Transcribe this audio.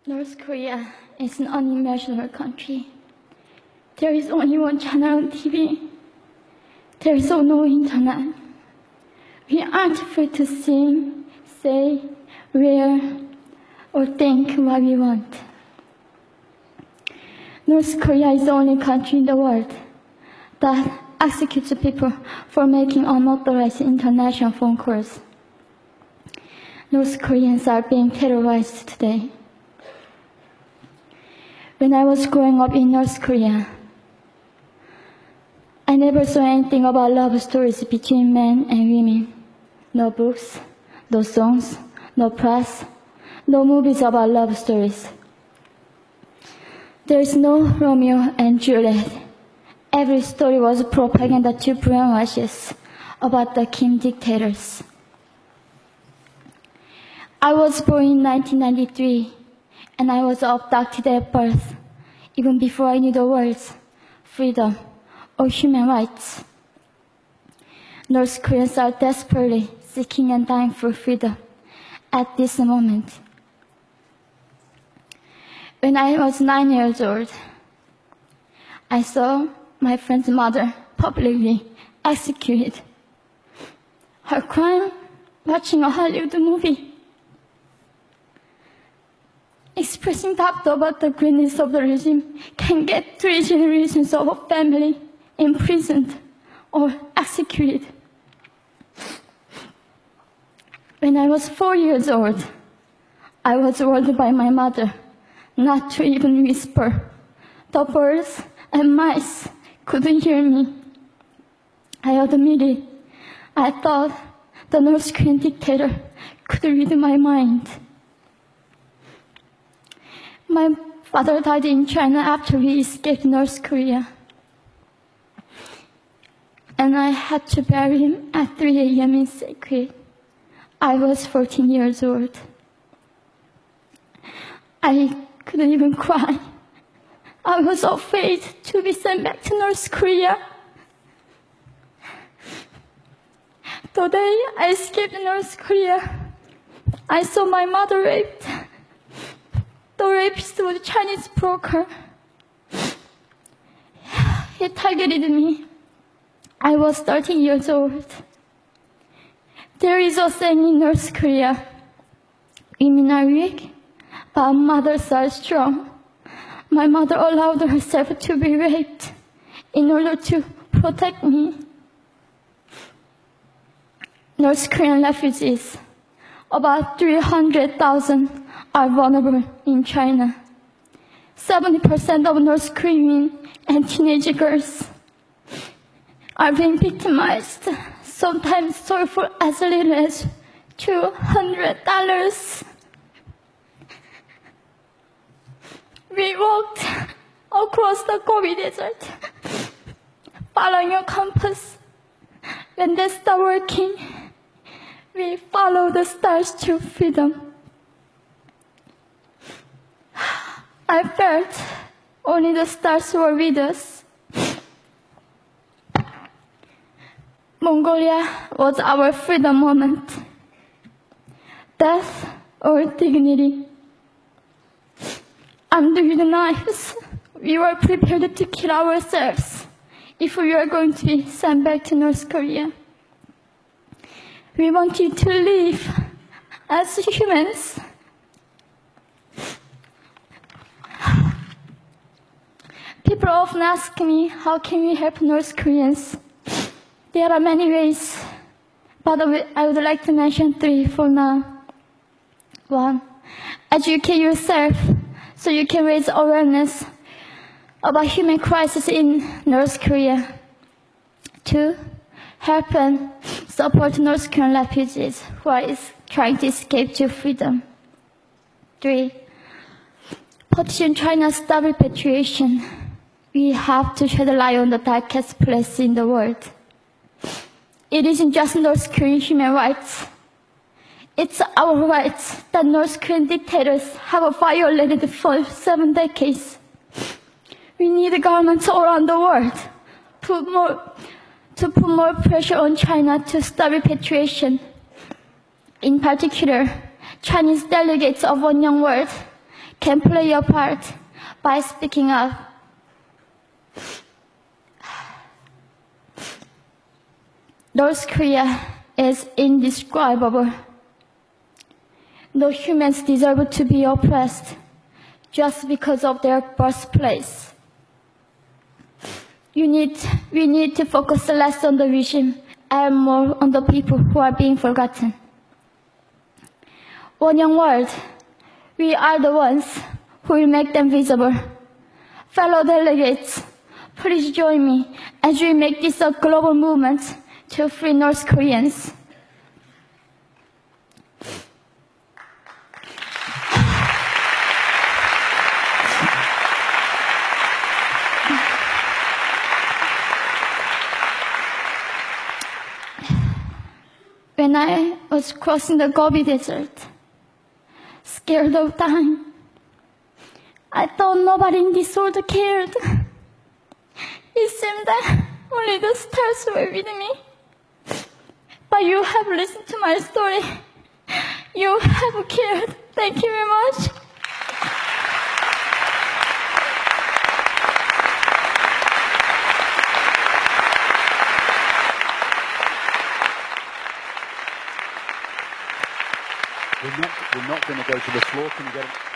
North Korea is an unimaginable country. There is only one channel on TV. There is no internet. We aren't free to sing, say, wear, or think what we want. North Korea is the only country in the world that executes people for making unauthorized international phone calls. North Koreans are being terrorized today. When I was growing up in North Korea, I never saw anything about love stories between men and women. No books, no songs, no press, no movies about love stories. There is no Romeo and Juliet. Every story was propaganda to brainwash us about the Kim dictators. I was born in 1993, and I was abducted at birth, even before I knew the words freedom or human rights. North Koreans are desperately seeking and dying for freedom at this moment. When I was 9 years old, I saw my friend's mother publicly executed. Her crime? Watching a Hollywood movie. Expressing doubt about the greatness of the regime can get 3 generations of a family imprisoned or executed. When I was 4 years old, I was warned by my mother not to even whisper. The birds and mice couldn't hear me. I admitted I thought the North Korean dictator could read my mind. My father died in China after he escaped North Korea, and I had to bury him at 3 a.m. in secret. I was 14 years old. I couldn't even cry. I was afraid to be sent back to North Korea. The day I escaped North Korea, I saw my mother raped. The rapist was a Chinese broker. He targeted me. I was 13 years old. There is a saying in North Korea, women are weak, but mothers are strong. My mother allowed herself to be raped in order to protect me. North Korean refugees, about 300,000, are vulnerable in China. 70% of North Korean and teenage girls are being victimized, sometimes sold for as little as $200. We walked across the Gobi Desert, following a compass. When they stopped working, we followed the stars to freedom. I felt only the stars were with us. Mongolia was our freedom moment. Death or dignity. Armed with knives, we were prepared to kill ourselves if we were going to be sent back to North Korea. We wanted to live as humans. People often ask me, how can we help North Koreans? There are many ways, but I would like to mention 3 for now. 1, educate yourself so you can raise awareness about human crisis in North Korea. 2, help and support North Korean refugees who are trying to escape to freedom. 3, petition China stop repatriation. We have to shed a light on the darkest place in the world. It isn't just North Korean human rights. It's our rights that North Korean dictators have violated for 7 decades. We need governments all around the world to put more pressure on China to stop repatriation. In particular, Chinese delegates of One Young World can play your part by speaking up. North Korea is indescribable. No humans deserve to be oppressed just because of their birthplace. We need to focus less on the regime and more on the people who are being forgotten. One young world, we are the ones who will make them visible. Fellow delegates, please join me as we make this a global movement to free North Koreans. When I was crossing the Gobi Desert, scared of dying, I thought nobody in this world cared. It seemed that only the stars were with me. But you have listened to my story. You have cared. Thank you very much. We're not going to go to the floor. Can you get it?